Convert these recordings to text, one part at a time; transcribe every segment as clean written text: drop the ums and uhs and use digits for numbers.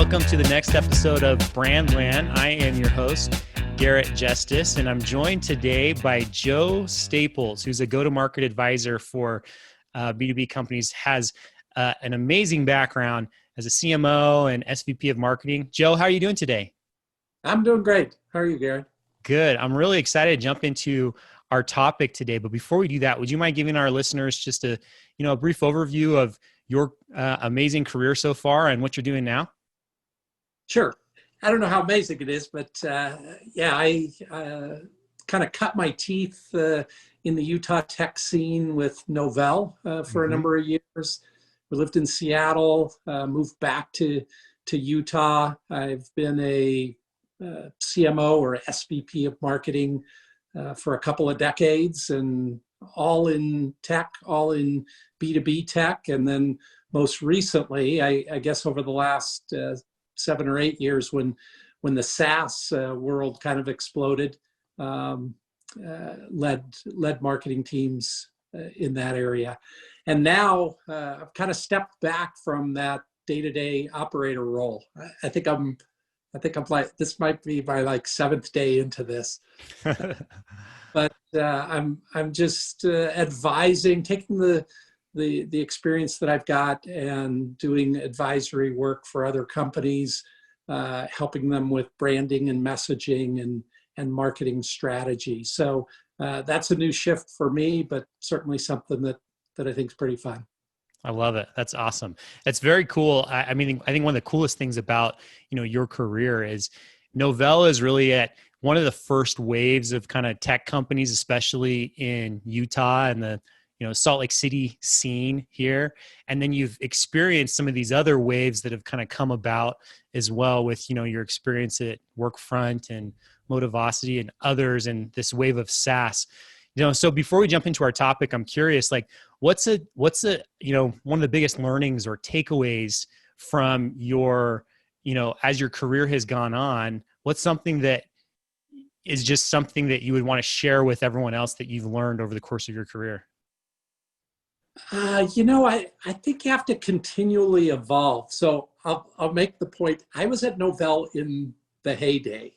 welcome to the next episode of Brandland. I am your host, Garrett Justice, and I'm joined today by Joe Staples, who's a go-to-market advisor for B2B companies, has an amazing background as a CMO and SVP of marketing. Joe, how are you doing today? I'm doing great. How are you, Garrett? Good. I'm really excited to jump into our topic today. But before we do that, would you mind giving our listeners just a brief overview of your amazing career so far and what you're doing now? Sure. I don't know how amazing it is, but I kind of cut my teeth in the Utah tech scene with Novell for a number of years. We lived in Seattle, moved back to Utah. I've been a CMO or SVP of marketing for a couple of decades, and all in tech, all in B2B tech. And then most recently, I guess over the last 7 or 8 years, when the SaaS world kind of exploded, led marketing teams in that area. And now I've kind of stepped back from that day-to-day operator role. I think I'm like, this might be my 7th day into this. But I'm just advising, taking the experience that I've got and doing advisory work for other companies, helping them with branding and messaging and marketing strategy. So that's a new shift for me, but certainly something that I think is pretty fun. I love it. That's awesome. That's very cool. I think one of the coolest things about, your career is Novell is really at one of the first waves of kind of tech companies, especially in Utah and the, Salt Lake City scene here. And then you've experienced some of these other waves that have kind of come about as well with, your experience at Workfront and Motivosity and others, and this wave of SaaS. So before we jump into our topic, I'm curious, what's one of the biggest learnings or takeaways from your, as your career has gone on, what's something that is just something that you would want to share with everyone else that you've learned over the course of your career? I think you have to continually evolve. So I'll make the point. I was at Novell in the heyday.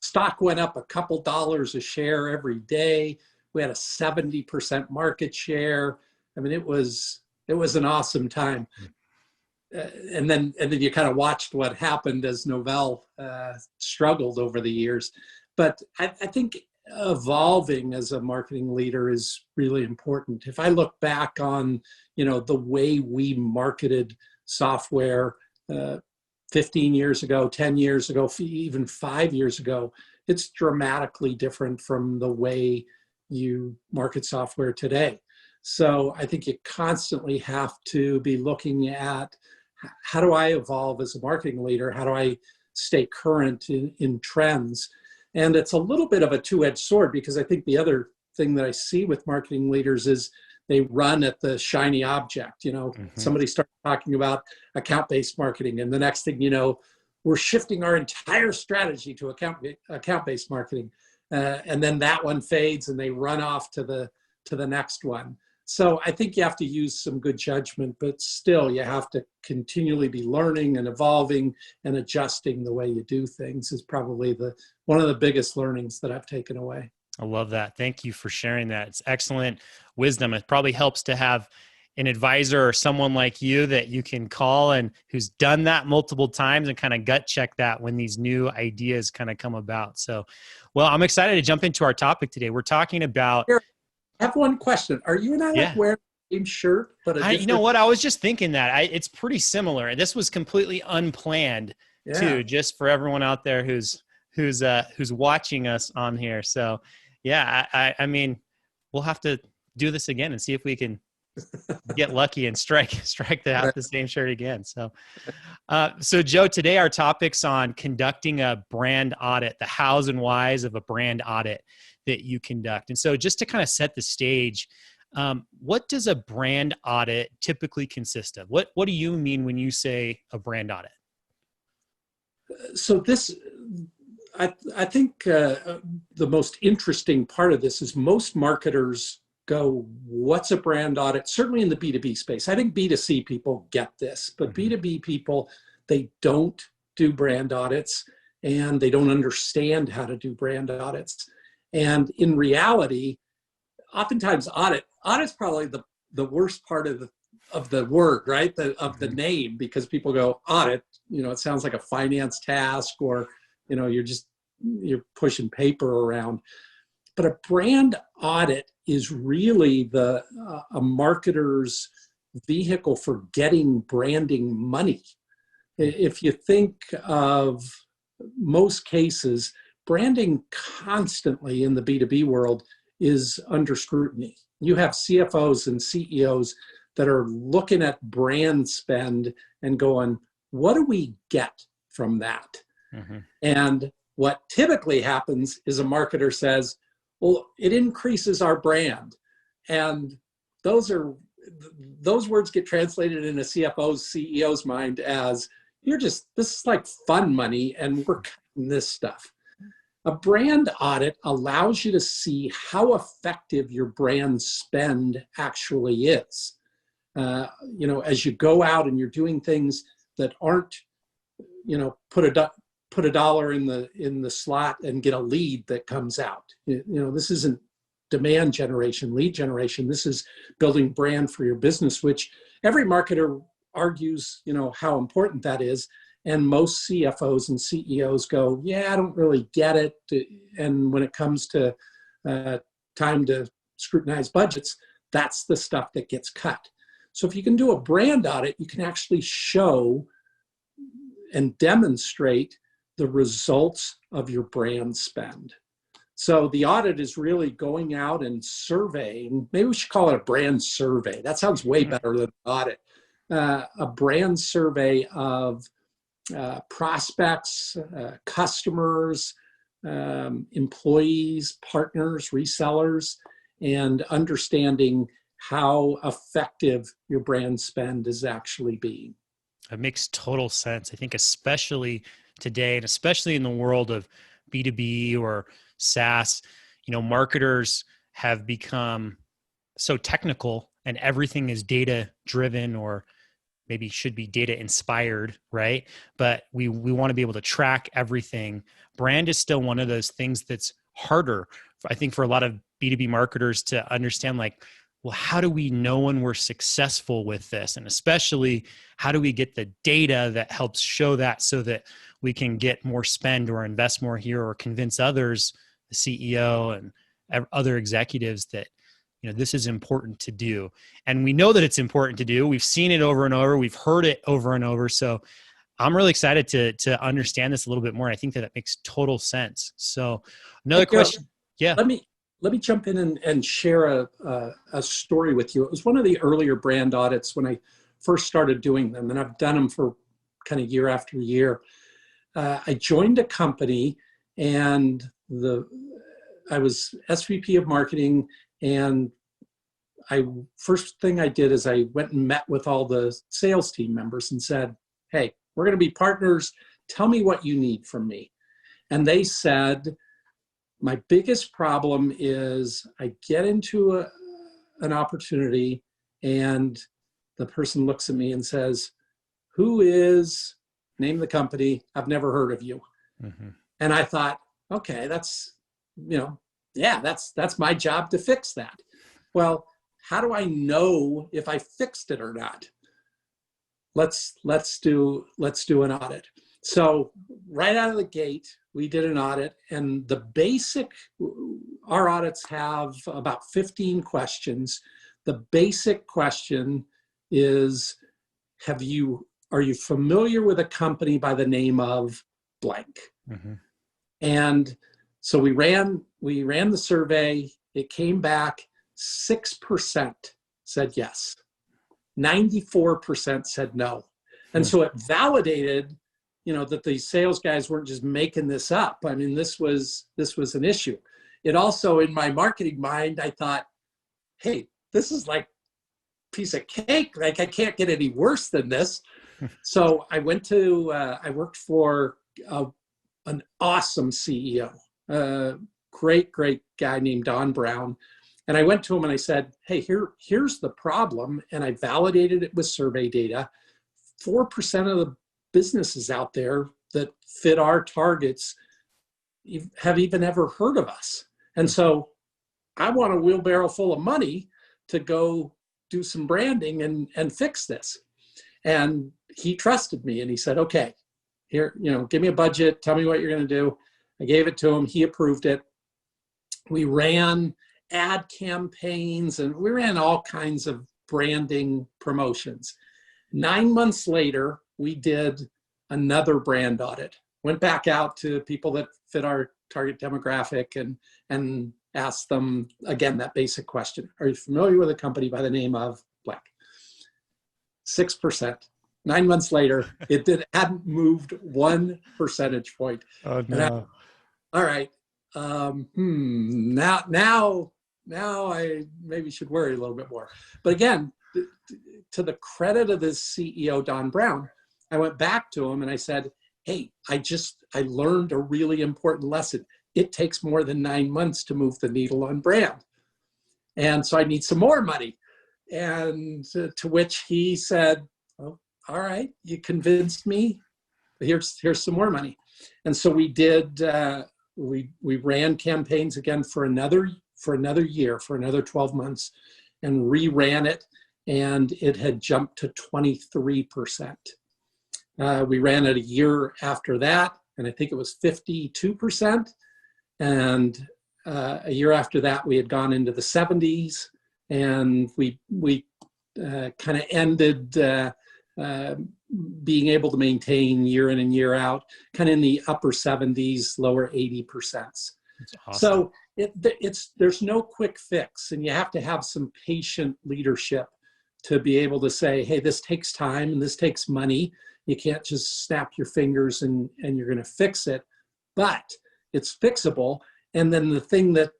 Stock went up a couple dollars a share every day. We had a 70% market share. I mean, it was an awesome time. And then you kind of watched what happened as Novell struggled over the years. But I think evolving as a marketing leader is really important. If I look back on, the way we marketed software 15 years ago, 10 years ago, even 5 years ago, it's dramatically different from the way you market software today. So I think you constantly have to be looking at, how do I evolve as a marketing leader? How do I stay current in trends? And it's a little bit of a two-edged sword, because I think the other thing that I see with marketing leaders is they run at the shiny object. Somebody starts talking about account-based marketing, and the next thing you know, we're shifting our entire strategy to account-based marketing. And then that one fades and they run off to the next one. So I think you have to use some good judgment, but still you have to continually be learning and evolving and adjusting the way you do things is probably one of the biggest learnings that I've taken away. I love that. Thank you for sharing that. It's excellent wisdom. It probably helps to have an advisor or someone like you that you can call and who's done that multiple times and kind of gut check that when these new ideas kind of come about. So, well, I'm excited to jump into our topic today. We're talking about... I have one question. Are you and I wearing the same shirt? But you know what? I was just thinking that. It's pretty similar. This was completely unplanned too, just for everyone out there who's watching us on here. So yeah, I mean, we'll have to do this again and see if we can get lucky and strike the same shirt again. So Joe, today our topic's on conducting a brand audit, the hows and whys of a brand audit that you conduct. And so just to kind of set the stage, what does a brand audit typically consist of? What do you mean when you say a brand audit? So I think the most interesting part of this is most marketers go, what's a brand audit? Certainly in the B2B space. I think B2C people get this, but B2B people, they don't do brand audits, and they don't understand how to do brand audits. And in reality, oftentimes audit's probably the worst part of the word, right? Of the name, because people go audit, it sounds like a finance task, or, you're pushing paper around. But a brand audit is really a marketer's vehicle for getting branding money. If you think of most cases, branding constantly in the B2B world is under scrutiny. You have CFOs and CEOs that are looking at brand spend and going, what do we get from that? Mm-hmm. And what typically happens is a marketer says, well, it increases our brand. And those words get translated in a CFO's, CEO's mind as, this is like fun money, and we're cutting this stuff. A brand audit allows you to see how effective your brand spend actually is. As you go out and you're doing things that aren't, put a dollar in the slot and get a lead that comes out. This isn't demand generation, lead generation. This is building brand for your business, which every marketer argues, how important that is. And most CFOs and CEOs go, yeah, I don't really get it. And when it comes to time to scrutinize budgets, that's the stuff that gets cut. So if you can do a brand audit, you can actually show and demonstrate the results of your brand spend. So the audit is really going out and surveying. Maybe we should call it a brand survey. That sounds way better than audit. A brand survey of prospects, customers, employees, partners, resellers, and understanding how effective your brand spend is actually being. It makes total sense. I think especially today, and especially in the world of B2B or SaaS, marketers have become so technical and everything is data driven, or maybe should be data inspired, right? But we want to be able to track everything. Brand is still one of those things that's harder, I think, for a lot of B2B marketers to understand, like, well, how do we know when we're successful with this? And especially, how do we get the data that helps show that, so that we can get more spend or invest more here, or convince others, the CEO and other executives, that this is important to do. And we know that it's important to do. We've seen it over and over. We've heard it over and over. So I'm really excited to understand this a little bit more. I think that it makes total sense. So another question. Yeah. Let me jump in and share a story with you. It was one of the earlier brand audits when I first started doing them, and I've done them for kind of year after year. I joined a company, and I was SVP of marketing, and first thing I did is I went and met with all the sales team members and said, hey, we're going to be partners. Tell me what you need from me. And they said, my biggest problem is I get into an opportunity, and the person looks at me and says, who is, name the company, I've never heard of you. Mm-hmm. And I thought, okay, that's my job to fix that. Well, how do I know if I fixed it or not? Let's do an audit. So right out of the gate, we did an audit, and our audits have about 15 questions. The basic question is, are you familiar with a company by the name of blank? Mm-hmm. And so we ran the survey. It came back 6% said yes. 94% said no. And so it validated, that the sales guys weren't just making this up. I mean, this was an issue. It also, in my marketing mind, I thought, hey, this is like a piece of cake. Like, I can't get any worse than this. So I I worked for an awesome CEO, great guy named Don Brown. And I went to him and I said, hey, here's the problem. And I validated it with survey data. 4% of the businesses out there that fit our targets have even ever heard of us. And so I want a wheelbarrow full of money to go do some branding and fix this. And he trusted me and he said, okay, here, give me a budget. Tell me what you're going to do. I gave it to him. He approved it. We ran ad campaigns and we ran all kinds of branding promotions. 9 months later, we did another brand audit. Went back out to people that fit our target demographic and asked them, again, that basic question. Are you familiar with a company by the name of blank? 6%. 9 months later, hadn't moved 1 percentage point. Oh, no. All right. Now I maybe should worry a little bit more. But again, to the credit of this CEO, Don Brown, I went back to him and I said, hey, I learned a really important lesson. It takes more than 9 months to move the needle on brand. And so I need some more money. And to which he said, oh, all right, you convinced me. Here's some more money. And so we did, we ran campaigns again for another year, for another 12 months, and reran it. And it had jumped to 23%. We ran it a year after that, and I think it was 52%. And a year after that, we had gone into the 70s, and we kind of ended being able to maintain year in and year out, kind of in the upper 70s, lower 80%. That's awesome. So there's no quick fix, and you have to have some patient leadership to be able to say, hey, this takes time and this takes money. You can't just snap your fingers and you're going to fix it, but it's fixable. And then the thing that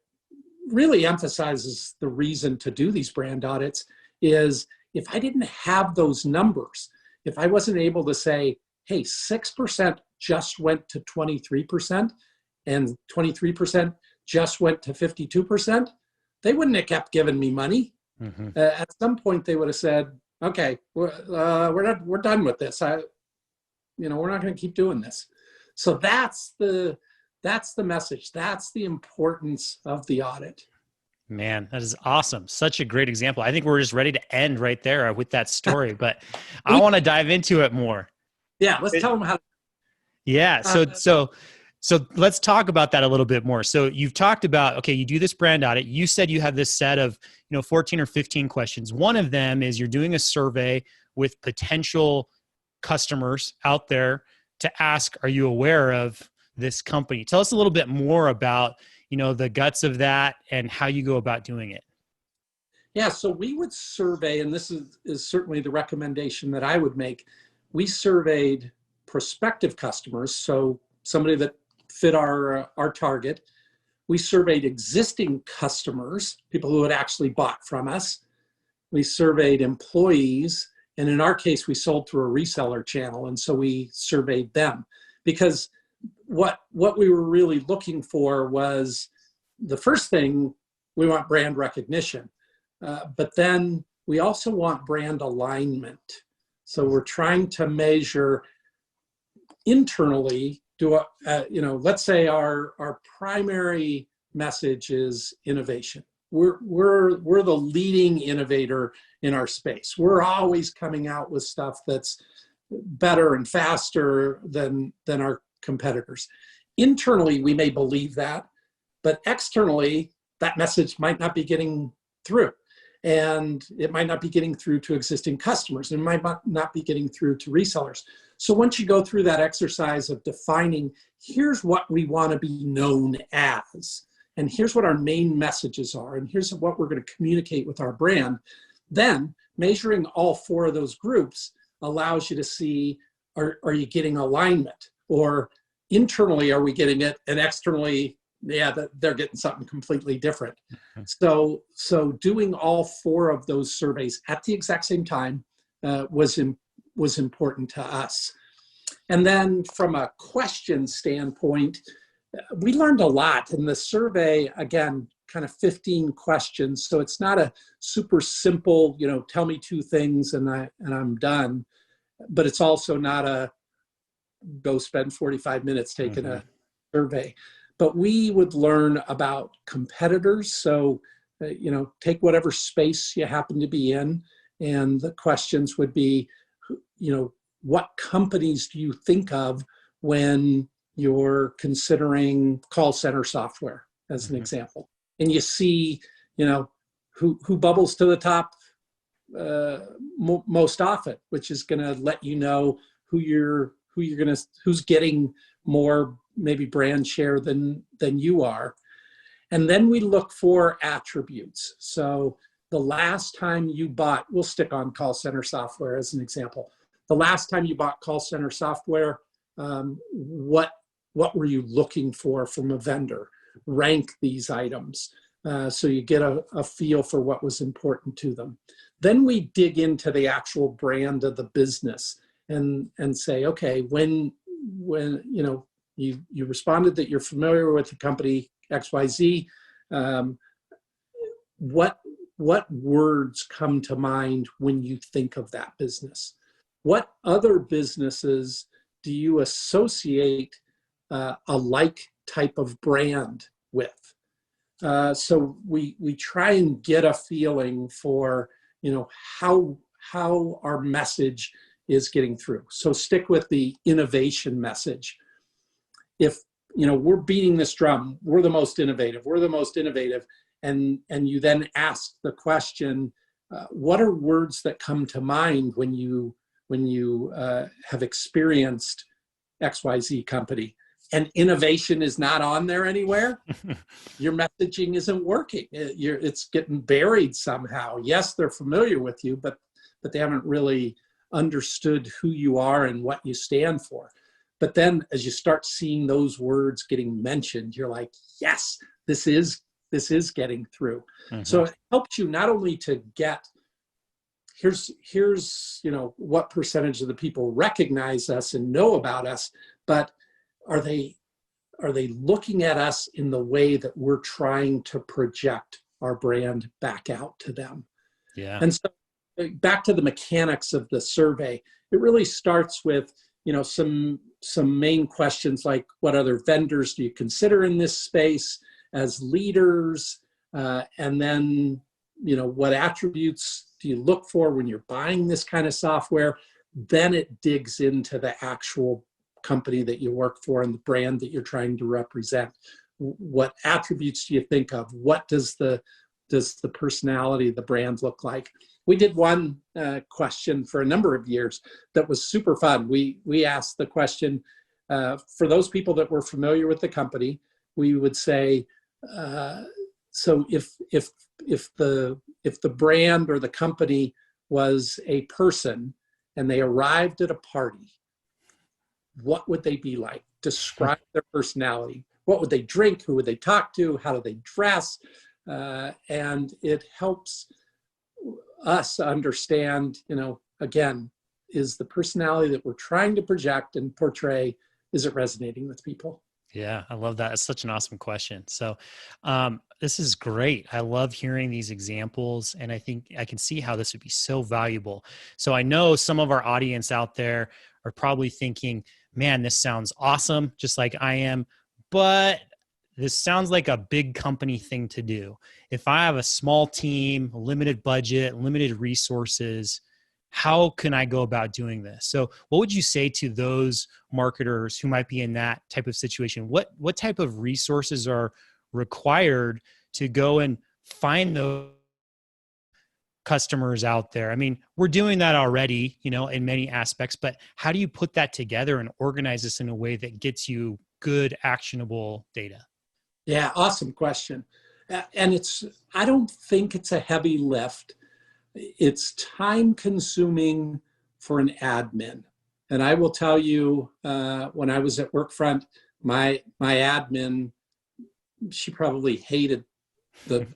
really emphasizes the reason to do these brand audits is if I didn't have those numbers, if I wasn't able to say, hey, 6% just went to 23% and 23% just went to 52%, they wouldn't have kept giving me money. Mm-hmm. At some point, they would have said, "Okay, we're done with this. We're not going to keep doing this." So that's the message. That's the importance of the audit. Man, that is awesome. Such a great example. I think we're just ready to end right there with that story, but I want to dive into it more. Yeah, let's tell them how. Yeah, so let's talk about that a little bit more. So you've talked about, okay, you do this brand audit. You said you have this set of, 14 or 15 questions. One of them is you're doing a survey with potential customers out there to ask, are you aware of this company? Tell us a little bit more about, the guts of that and how you go about doing it. Yeah, so we would survey, and this is certainly the recommendation that I would make. We surveyed prospective customers, so somebody that fit our target. We surveyed existing customers, people who had actually bought from us. We surveyed employees, and in our case, we sold through a reseller channel, and so we surveyed them. Because what we were really looking for was, the first thing, we want brand recognition, but then we also want brand alignment. So we're trying to measure internally, let's say our primary message is innovation. We're the leading innovator in our space. We're always coming out with stuff that's better and faster than our competitors. Internally, we may believe that, but externally, that message might not be getting through. And it might not be getting through to existing customers. And it might not be getting through to resellers. So once you go through that exercise of defining, here's what we want to be known as, and here's what our main messages are, and here's what we're going to communicate with our brand, then measuring all 4 of those groups allows you to see, are you getting alignment? Or internally, are we getting it? And externally, yeah, they're getting something completely different. So doing all 4 of those surveys at the exact same time was important to us. And then from a question standpoint, we learned a lot in the survey. Again, kind of 15 questions, so it's not a super simple, tell me 2 things and I'm done. But it's also not a go spend 45 minutes taking a survey. But we would learn about competitors. So, take whatever space you happen to be in. And the questions would be, what companies do you think of when you're considering call center software, as an example? And you see, who bubbles to the top most often, which is going to let you know who's getting more maybe brand share than you are. And then we look for attributes. So the last time you bought, we'll stick on call center software as an example. The last time you bought call center software, what were you looking for from a vendor? Rank these items so you get a feel for what was important to them. Then we dig into the actual brand of the business and say, okay, when you responded that you're familiar with the company XYZ, what words come to mind when you think of that business? What other businesses do you associate a like type of brand with? So we try and get a feeling for how our message is getting through. So stick with the innovation message. If we're beating this drum, we're the most innovative, and you then ask the question, what are words that come to mind when you have experienced XYZ company? And innovation is not on there anywhere, your messaging isn't working. It's getting buried somehow. Yes, they're familiar with you, but they haven't really understood who you are and what you stand for. But then as you start seeing those words getting mentioned, you're like, yes, this is getting through. So it helps you not only to get, here's what percentage of the people recognize us and know about us, but are they looking at us in the way that we're trying to project our brand back out to them? Yeah. And so back to the mechanics of the survey, it really starts with, some main questions like, what other vendors do you consider in this space as leaders? And then, what attributes do you look for when you're buying this kind of software? Then it digs into the actual company that you work for and the brand that you're trying to represent. What attributes do you think of? What does the personality of the brand look like? We did one question for a number of years that was super fun. We asked the question for those people that were familiar with the company. We would say, so if the brand or the company was a person and they arrived at a party, what would they be like? Describe their personality. What would they drink? Who would they talk to? How do they dress? And it helps us understand, again, is the personality that we're trying to project and portray, is it resonating with people? Yeah, I love that. It's such an awesome question. So this is great. I love hearing these examples, and I think I can see how this would be so valuable. So I know some of our audience out there are probably thinking, man, this sounds awesome, just like I am, but this sounds like a big company thing to do. If I have a small team, limited budget, limited resources, how can I go about doing this? So what would you say to those marketers who might be in that type of situation? What type of resources are required to go and find those customers out there? I mean, we're doing that already, in many aspects, but how do you put that together and organize this in a way that gets you good, actionable data? Yeah, awesome question. And I don't think it's a heavy lift. It's time consuming for an admin. And I will tell you, when I was at Workfront, my admin, she probably hated the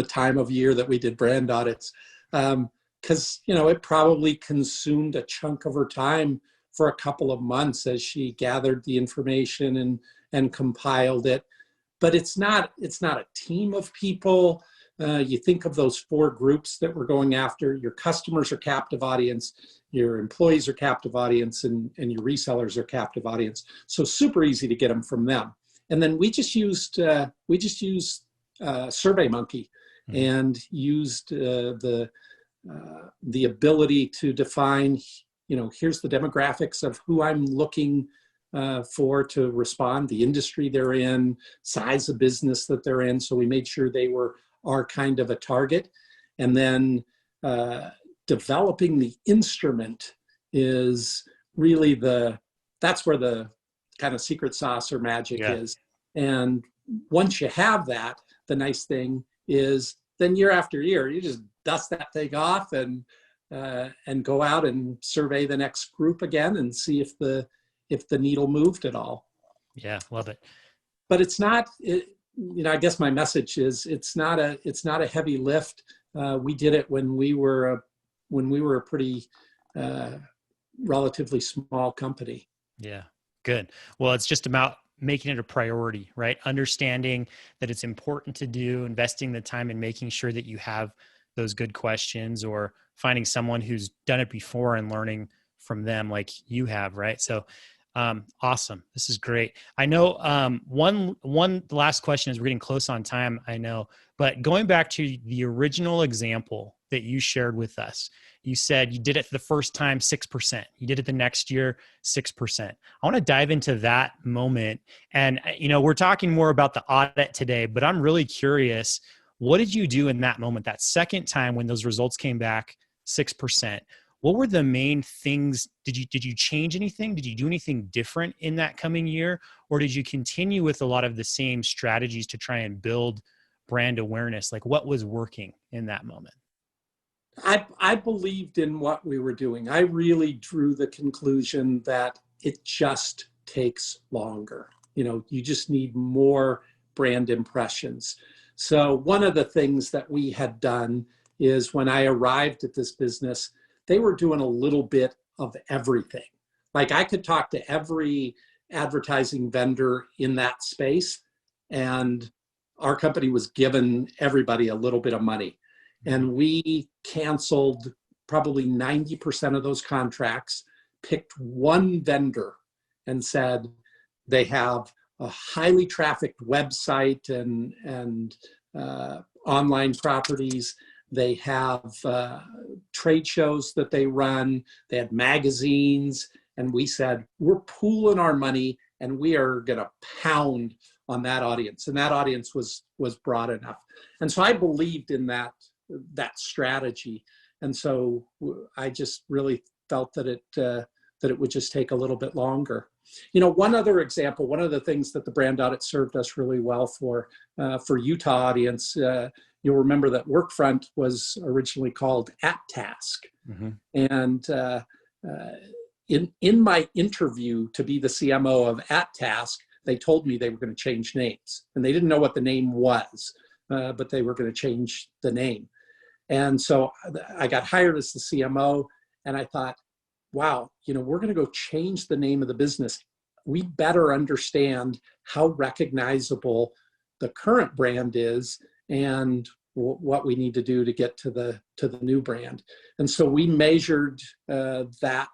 time of year that we did brand audits, because it probably consumed a chunk of her time for a couple of months as she gathered the information and compiled it. But it's not a team of people. You think of those 4 groups that we're going after. Your customers are captive audience. your employees are captive audience, and your resellers are captive audience. So super easy to get them from them. And then we just used SurveyMonkey and used the ability to define, here's the demographics of who I'm looking for to respond, the industry they're in, size of business that they're in. So we made sure they were our kind of a target. And then developing the instrument is really that's where the kind of secret sauce or magic is. And once you have that, the nice thing is then year after year, you just dust that thing off and go out and survey the next group again and see if the needle moved at all. Yeah, love it. But it's not, I guess my message is it's not a heavy lift. We did it when we were a pretty relatively small company. Yeah, good. Well, it's just about making it a priority, right? Understanding that it's important to do, investing the time and making sure that you have those good questions, or finding someone who's done it before and learning from them like you have, right? So awesome. This is great. I know one last question, as we're getting close on time, I know, but going back to the original example that you shared with us, you said you did it the first time, 6%. You did it the next year, 6%. I want to dive into that moment. And, we're talking more about the audit today, but I'm really curious, what did you do in that moment, that second time when those results came back 6%? What were the main things? Did you change anything? Did you do anything different in that coming year? Or did you continue with a lot of the same strategies to try and build brand awareness? Like, what was working in that moment? I believed in what we were doing. I really drew the conclusion that it just takes longer. You just need more brand impressions. So one of the things that we had done is, when I arrived at this business, they were doing a little bit of everything. Like, I could talk to every advertising vendor in that space, and our company was giving everybody a little bit of money. And we canceled probably 90% of those contracts, picked one vendor and said, they have a highly trafficked website and online properties. They have trade shows that they run. They had magazines. And we said, we're pooling our money and we are going to pound on that audience. And that audience was broad enough. And so I believed in that strategy. And so I just really felt that it would just take a little bit longer. One other example, one of the things that the brand audit served us really well for Utah audience, you'll remember that Workfront was originally called AppTask. And in my interview to be the CMO of AppTask, they told me they were going to change names. And they didn't know what the name was, but they were going to change the name. And so I got hired as the CMO, and I thought, wow, we're going to go change the name of the business. We better understand how recognizable the current brand is and what we need to do to get to the new brand. And so we measured that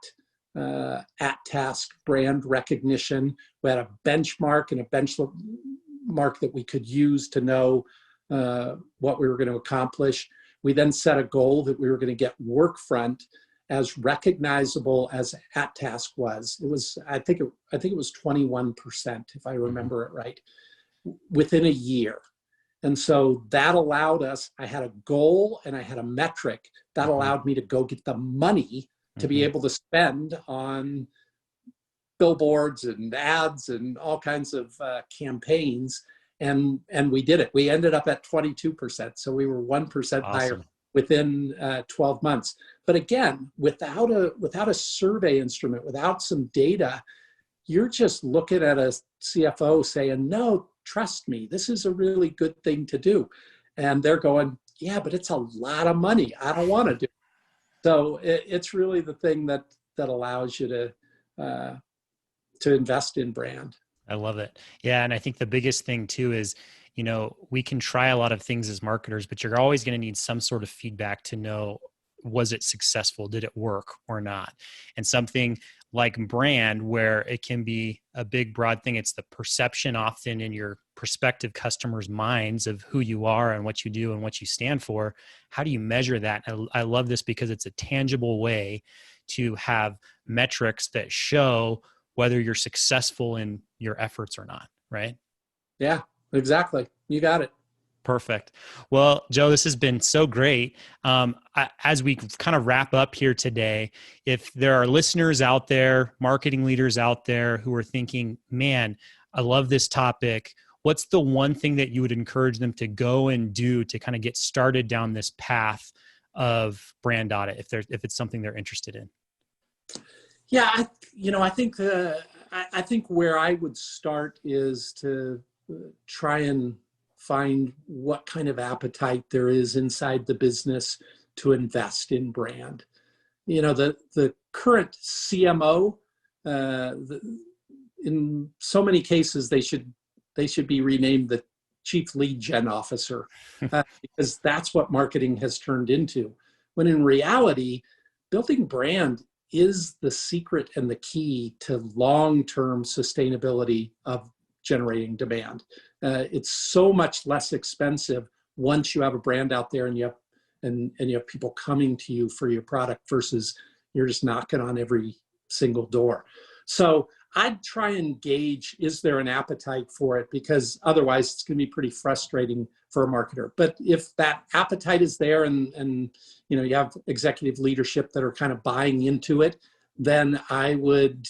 AppTask brand recognition. We had a benchmark and a benchmark that we could use to know what we were going to accomplish. We then set a goal that we were going to get Workfront as recognizable as AppTask was. It was, I think it was 21%, if I remember it right, within a year. And so that allowed us, I had a goal and I had a metric that allowed me to go get the money to be able to spend on billboards and ads and all kinds of campaigns. And we did it. We ended up at 22%. So we were 1% higher within 12 months. But again, without a survey instrument, without some data, you're just looking at a CFO saying, no, trust me, this is a really good thing to do. And they're going, yeah, but it's a lot of money. I don't want to do it. So it's really the thing that allows you to invest in brand. I love it. Yeah. And I think the biggest thing too is, we can try a lot of things as marketers, but you're always going to need some sort of feedback to know was it successful? Did it work or not? And something like brand, where it can be a big, broad thing. It's the perception often in your prospective customers' minds of who you are and what you do and what you stand for. How do you measure that? I love this because it's a tangible way to have metrics that show whether you're successful in your efforts or not, right? Yeah, exactly. You got it. Perfect. Well, Joe, this has been so great. As we kind of wrap up here today, if there are listeners out there, marketing leaders out there who are thinking, man, I love this topic, what's the one thing that you would encourage them to go and do to kind of get started down this path of brand audit, if it's something they're interested in? Yeah, I think where I would start is to try and find what kind of appetite there is inside the business to invest in brand. The current CMO, in so many cases, they should be renamed the Chief Lead Gen Officer, because that's what marketing has turned into. When in reality, building brand is the secret and the key to long-term sustainability of generating demand. It's so much less expensive once you have a brand out there and you have people coming to you for your product versus you're just knocking on every single door. So I'd try and gauge, is there an appetite for it? Because otherwise it's going to be pretty frustrating for a marketer. But if that appetite is there and you have executive leadership that are kind of buying into it, then I would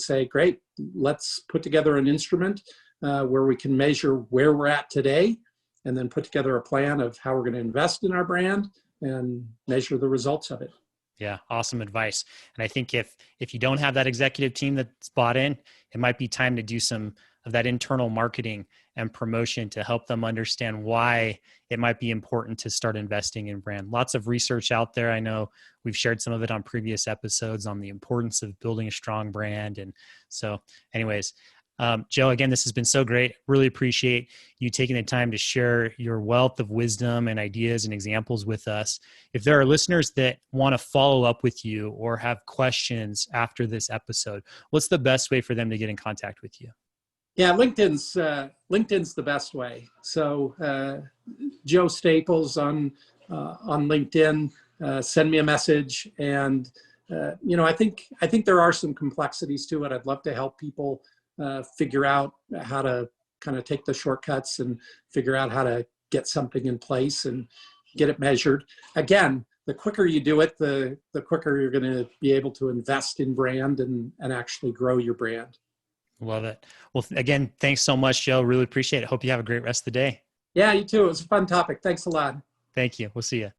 say, great, let's put together an instrument where we can measure where we're at today, and then put together a plan of how we're going to invest in our brand and measure the results of it. Yeah, awesome advice. And I think if you don't have that executive team that's bought in, it might be time to do some of that internal marketing and promotion to help them understand why it might be important to start investing in brand. Lots of research out there. I know we've shared some of it on previous episodes on the importance of building a strong brand. And so anyways, Joe, again, this has been so great. Really appreciate you taking the time to share your wealth of wisdom and ideas and examples with us. If there are listeners that want to follow up with you or have questions after this episode, what's the best way for them to get in contact with you? Yeah, LinkedIn's the best way. So Joe Staples on LinkedIn, send me a message. And I think there are some complexities to it. I'd love to help people figure out how to kind of take the shortcuts and figure out how to get something in place and get it measured. Again, the quicker you do it, the quicker you're going to be able to invest in brand and actually grow your brand. Love it. Well, again, thanks so much, Joe. Really appreciate it. Hope you have a great rest of the day. Yeah, you too. It was a fun topic. Thanks a lot. Thank you. We'll see you.